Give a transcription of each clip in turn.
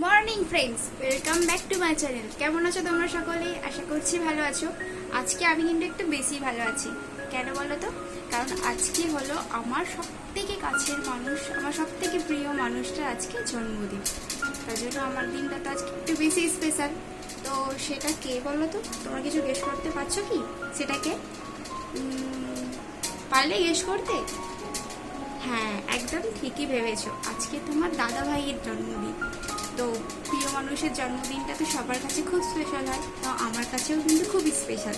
Morning friends, welcome back to my channel. কেমন আছো তোমরা সকলে? আশা করছি ভালো আছো। আজকে আমি কিন্তু একটু বেশি ভালো আছি। কেন বলো তো? কারণ আজকে হলো আমার সব থেকে কাছের মানুষ, আমার সব থেকে প্রিয় মানুষটার আজকে জন্মদিন। তার জন্য আমার দিনটা তো আজকে একটু বেশি স্পেশাল। তো সেটা কে বলো তো? তোমরা কিছু গেস করতে পারছো কি সেটাকে? পারলে গেস করতে? হ্যাঁ, একদম ঠিকই ভেবেছো। আজকে তোমার দাদা ভাইয়ের জন্মদিন। তো প্রিয় মানুষের জন্মদিনটা তো সবার কাছে খুব স্পেশাল হয়, তো আমার কাছেও কিন্তু খুব স্পেশাল।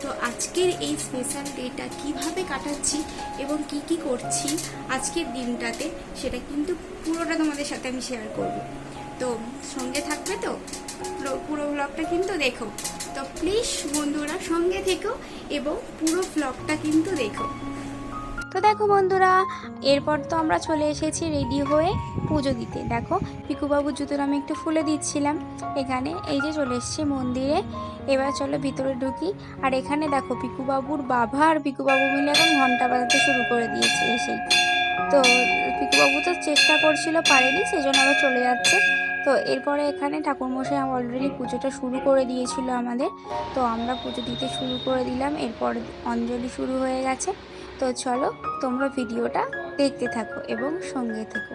তো আজকের এই স্পেশাল ডেটা কিভাবে কাটাচ্ছি এবং কি কি করছি আজকের দিনটাতে, সেটা কিন্তু পুরোটা তোমাদের সাথে আমি শেয়ার করব। তো সঙ্গে থাকবে তো? পুরো ব্লগটা কিন্তু দেখো। তো প্লিজ বন্ধুরা সঙ্গে থেকো এবং পুরো ব্লগটা কিন্তু দেখো। তো দেখো বন্ধুরা, এরপর তো আমরা চলে এসেছি রেডি হয়ে পুজো দিতে। দেখো পিকুবাবুর জুতোর আমি একটু ফুলে দিচ্ছিলাম। এখানে এই যে চলে এসেছি মন্দিরে। এবার চলো ভিতরে ঢুকি। আর এখানে দেখো পিকুবাবুর বাবা আর পিকুবাবু মিলে এখন ঘন্টা বাজাতে শুরু করে দিয়েছে এসেই। তো পিকুবাবু তো চেষ্টা করছিল, পারেনি, সেজন্য আবার চলে যাচ্ছে। তো এরপরে এখানে ঠাকুরমশাই অলরেডি পুজোটা শুরু করে দিয়েছিল আমাদের। তো আমরা পুজো দিতে শুরু করে দিলাম। এরপর অঞ্জলি শুরু হয়ে গেছে। তো চলো তোমরা ভিডিওটা দেখতে থাকো এবং সঙ্গে থেকো।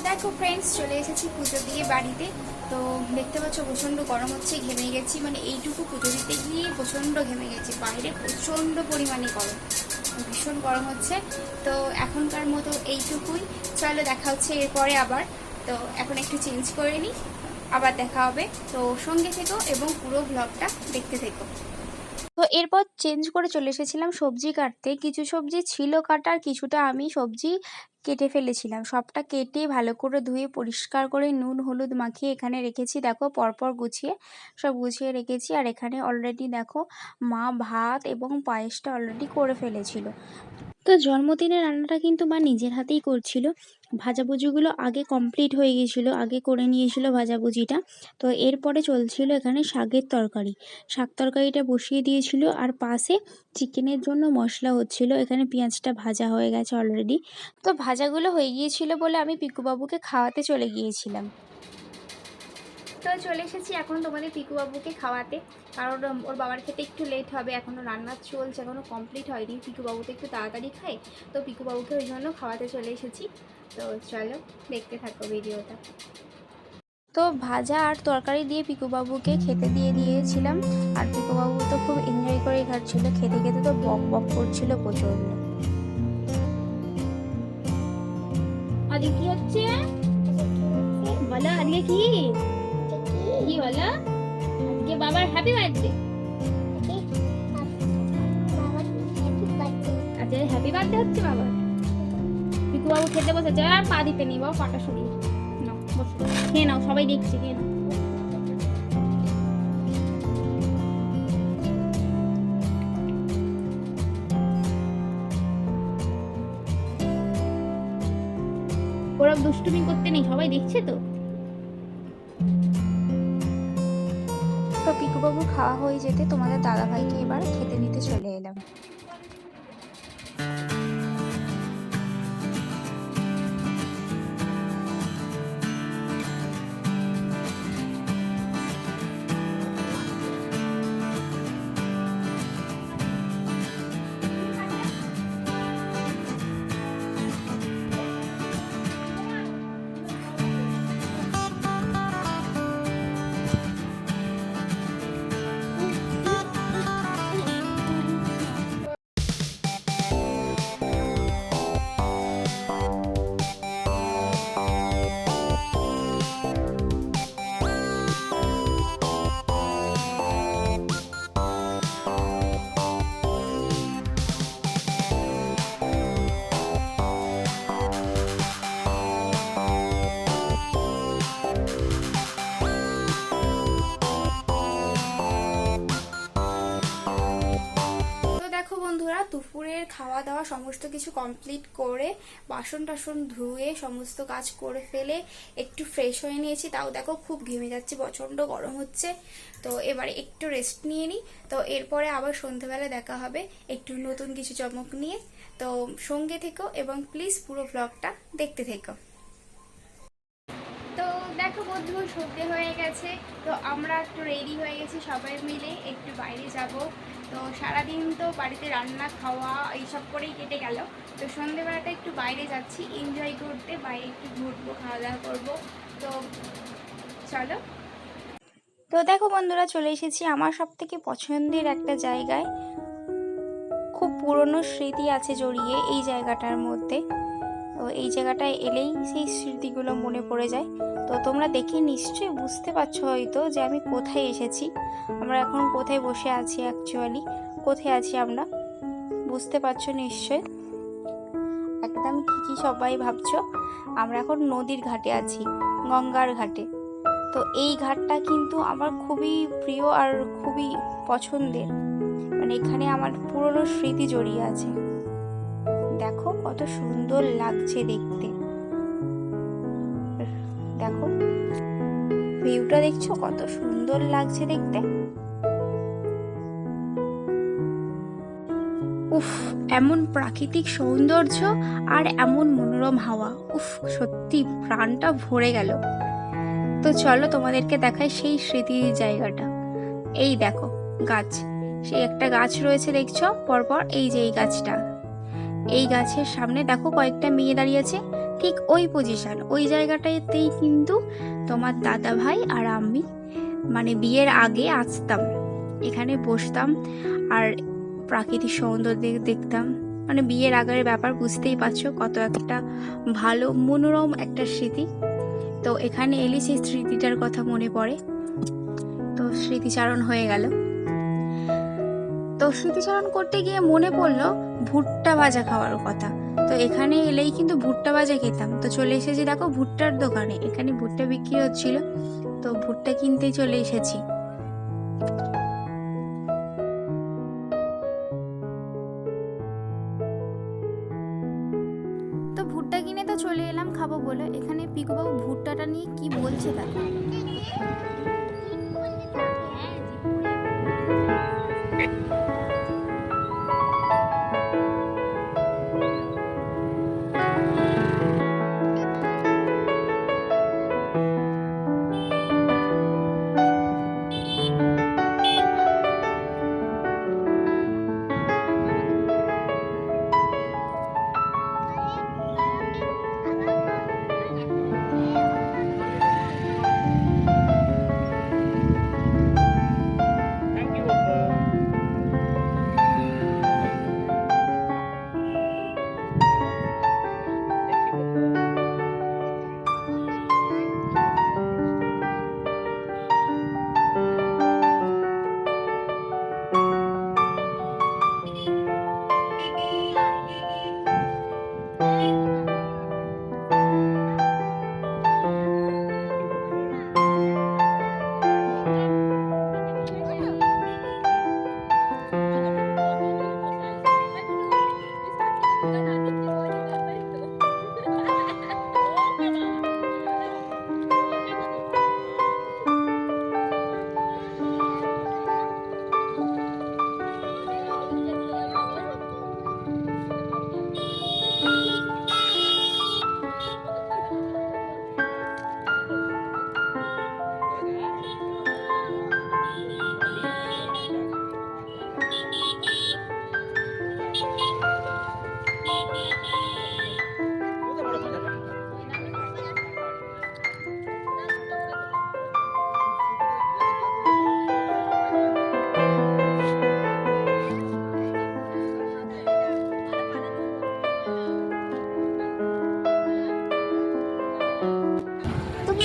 দেখো ফ্রেন্ডস, চলে এসেছি পুজো দিয়ে বাড়িতে। তো দেখতে পাচ্ছ প্রচণ্ড গরম হচ্ছে, ঘেমে গেছি। মানে এইটুকু পুজো দিতে গিয়ে প্রচণ্ড ঘেমে গেছি। বাইরে প্রচণ্ড পরিমাণে গরম, ভীষণ গরম হচ্ছে। তো এখনকার মতো এইটুকুই। চলো দেখা হচ্ছে এরপরে আবার। তো এখন একটু চেঞ্জ করে নিই, আবার দেখা হবে। তো সঙ্গে থেকো এবং পুরো ব্লগটা দেখতে থেকো। তো এরপর চেঞ্জ করে চলে এসেছিলাম সবজি কাটতে। কিছু সবজি ছিল কাটার, কিছুটা আমি সবজি কেটে ফেলেছিলাম। সবটা কেটে ভালো করে ধুয়ে পরিষ্কার করে নুন হলুদ মাখিয়ে এখানে রেখেছি। দেখো পরপর গুছিয়ে সব গুছিয়ে রেখেছি। আর এখানে অলরেডি দেখো মা ভাত এবং পায়েসটা অলরেডি করে ফেলেছিল। তো জন্মদিনের রান্নাটা কিন্তু মা নিজের হাতেই করছিল। ভাজাভুজিগুলো আগে কমপ্লিট হয়ে গিয়েছিল, আগে করে নিয়েছিল ভাজাভুজিটা। তো এরপরে চলছিল এখানে শাকের তরকারি। শাক তরকারিটা বসিয়ে দিয়েছিল, আর পাশে চিকেনের জন্য মশলা হচ্ছিল। এখানে পেঁয়াজটা ভাজা হয়ে গেছে অলরেডি। তো ভাজাগুলো হয়ে গিয়েছিল বলে আমি পিকুবাবুকে খাওয়াতে চলে গিয়েছিলাম। তো চলে এসেছি এখন তোমাদের পিকুবাবুকে খাওয়াতে। কারণ ওর বাবার খেতে একটু লেট হবে, এখনও রান্না চলছে, এখনও কমপ্লিট হয়নি। পিকুবাবু তো একটু তাড়াতাড়ি খায়, তো পিকুবাবুকে ওই জন্য খাওয়াতে চলে এসেছি। তো চলো দেখতে থাকো ভিডিওটা। তো ভাজা আর তরকারি দিয়ে পিকুবাবুকে খেতে দিয়ে দিয়েছিলাম। আর পিকুবাবু তো খুব এনজয় করে খাচ্ছিল। খেতে খেতে তো বক বক করছিল প্রচণ্ড। আজকে কি হচ্ছে বলো? আজকে কি কি বলো? আজকে বাবার হ্যাপি বার্থডে। আজকে হ্যাপি বার্থডে হচ্ছে বাবার। পিকুবাবু খেতে বসেছে, আর পা দিতে নেই বাবা, পাটা সরিয়ে নাও, বসো খেয়ে নাও, সবাই দেখছে, খেয়ে নাও। ওরা দুষ্টুমি করতে নেই, সবাই দেখছে তো। তো পিকুবাবুর খাওয়া হয়ে যেতে তোমাদের দাদাভাইকে এবার খেতে দিতে চলে এলাম। বন্ধুরা, দুপুরের খাওয়া দাওয়া সমস্ত কিছু কমপ্লিট করে বাসন টাসন ধুয়ে সমস্ত কাজ করে ফেলে একটু ফ্রেশ হয়ে নিয়েছি। তাও দেখো খুব ঘেমে যাচ্ছে, প্রচণ্ড গরম হচ্ছে। তো এবারে একটু রেস্ট নিয়ে নিই। তো এরপরে আবার সন্ধ্যেবেলা দেখা হবে একটু নতুন কিছু চমক নিয়ে। তো সঙ্গে থেকো এবং প্লিজ পুরো ব্লগটা দেখতে থেকো। তো দেখো বন্ধু, সন্ধে হয়ে গেছে। তো আমরা একটু রেডি হয়ে গেছি, সবাই মিলে একটু বাইরে যাব। তো সারাদিন তো বাড়িতে রান্না খাওয়া এইসব করেই কেটে গেল। তো সন্ধেবেলাটা একটু বাইরে যাচ্ছি এনজয় করতে, বাইরে একটু ঘুরবো, খাওয়া দাওয়া করবো। তো চলো। তো দেখো বন্ধুরা, চলে এসেছি আমার সব থেকে পছন্দের একটা জায়গায়। খুব পুরনো স্মৃতি আছে জড়িয়ে এই জায়গাটার মধ্যে। তো এই জায়গাটায় এলেই সেই স্মৃতিগুলো মনে পড়ে যায়। তো তোমরা দেখে নিশ্চয়ই বুঝতে পারছো হয়তো যে আমি কোথায় এসেছি, আমরা এখন কোথায় বসে আছি, অ্যাকচুয়ালি কোথায় আছি আমরা বুঝতে পারছো নিশ্চয়। একদম ঠিকই সবাই ভাবছো, আমরা এখন নদীর ঘাটে আছি, গঙ্গার ঘাটে। তো এই ঘাটটা কিন্তু আমার খুবই প্রিয় আর খুবই পছন্দের, মানে এখানে আমার পুরনো স্মৃতি জড়িয়ে আছে। দেখো কত সুন্দর লাগছে দেখতে, দেখো ভিউটা দেখছো কত সুন্দর লাগছে দেখতে। উফ, এমন প্রাকৃতিক সৌন্দর্য আর এমন মনোরম হাওয়া, উফ সত্যি প্রাণটা ভরে গেল। তো চলো তোমাদেরকে দেখাই সেই স্মৃতির জায়গাটা। এই দেখো গাছ, সেই একটা গাছ রয়েছে দেখছো পরপর, এই যে এই গাছটা, এই গাছের সামনে দেখো কয়েকটা মেয়ে দাঁড়িয়েছে, ঠিক ওই পজিশন ওই জায়গাটাতেই কিন্তু তোমার দাদা ভাই আর আমি মানে বিয়ের আগে আসতাম, এখানে বসতাম আর প্রাকৃতিক সৌন্দর্য দেখতাম। মানে বিয়ের আগের ব্যাপার বুঝতেই পারছো, কত একটা ভালো মনোরম একটা স্মৃতি। তো এখানে এলে সেই স্মৃতিটার কথা মনে পড়ে, তো স্মৃতিচারণ হয়ে গেল। তো স্মৃতিচারণ করতে গিয়ে মনে পড়লো ভুট্টা ভাজা খাওয়ার কথা। তো এখানে এলেই কিন্তু ভুট্টা ভাজা খেতাম। তো চলে এসেছি দেখো ভুট্টার দোকানে, এখানে ভুট্টা বিক্রি হচ্ছিল, তো ভুট্টা কিনতেই চলে এসেছি। তো ভুট্টা কিনে তো চলে এলাম খাবো বলে। এখানে পিকুবাবু ভুট্টাটা নিয়ে কি বলছে দেখো।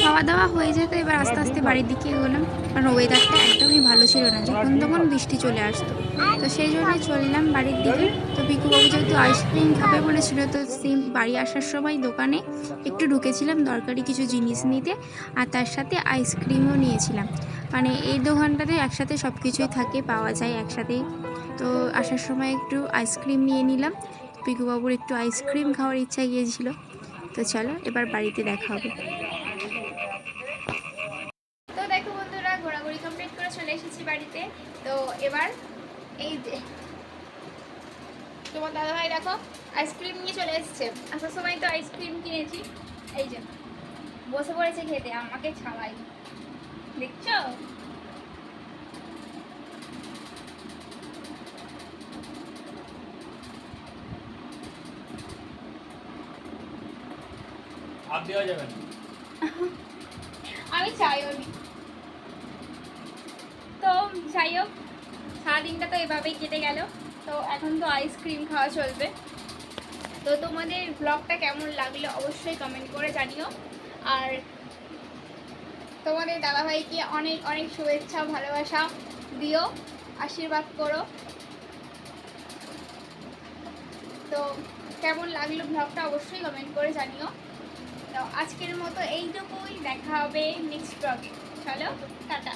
খাওয়া দাওয়া হয়ে যেত, এবার আস্তে আস্তে বাড়ির দিকে এগোলাম, কারণ ওয়েদারটা একদমই ভালো ছিল না, যখন তখন বৃষ্টি চলে আসতো। তো সেই জন্যই চললাম বাড়ির দিকে। তো পিকুবাবু যেহেতু আইসক্রিম খাবে বলেছিল, তো সেই বাড়ি আসার সময় দোকানে একটু ঢুকেছিলাম দরকারি কিছু জিনিস নিতে, আর তার সাথে আইসক্রিমও নিয়েছিলাম। মানে এই দোকানটাতে একসাথে সব কিছুই থাকে, পাওয়া যায় একসাথেই, তো আসার সময় একটু আইসক্রিম নিয়ে নিলাম, পিকুবাবুর একটু আইসক্রিম খাওয়ার ইচ্ছা গিয়েছিল। তো চলো এবার বাড়িতে দেখা হবে। তো দেখো বন্ধুরা, ঘোরাঘুরি কমপ্লিট করে চলে এসেছি বাড়িতে। তো এবার এই যে তোমার দাদাভাই দেখো আইসক্রিম নিয়ে চলে এসেছে। আসার সময় তো আইসক্রিম কিনেছি, এই যে বসে পড়েছে খেতে আমাকে ছাড়াই, দেখছো? आप देওয়া যাবে না। আমি চাইও নি। তো যাই হোক, সারাদিনটা তো এভাবেই কেটে গেল। তো এখন তো আইসক্রিম খাওয়া চলবে। তো তোমাদের ব্লগটা কেমন লাগলো অবশ্যই কমেন্ট করে জানিও। আর তোমাদের দাদাভাইকে অনেক অনেক শুভেচ্ছা ভালোবাসা দিও, আশীর্বাদ করো। তো কেমন লাগলো ব্লগটা অবশ্যই কমেন্ট করে জানিও। তো আজকের মতো এইটুকুই, দেখা হবে নেক্সট ব্লগে। চলো টাটা।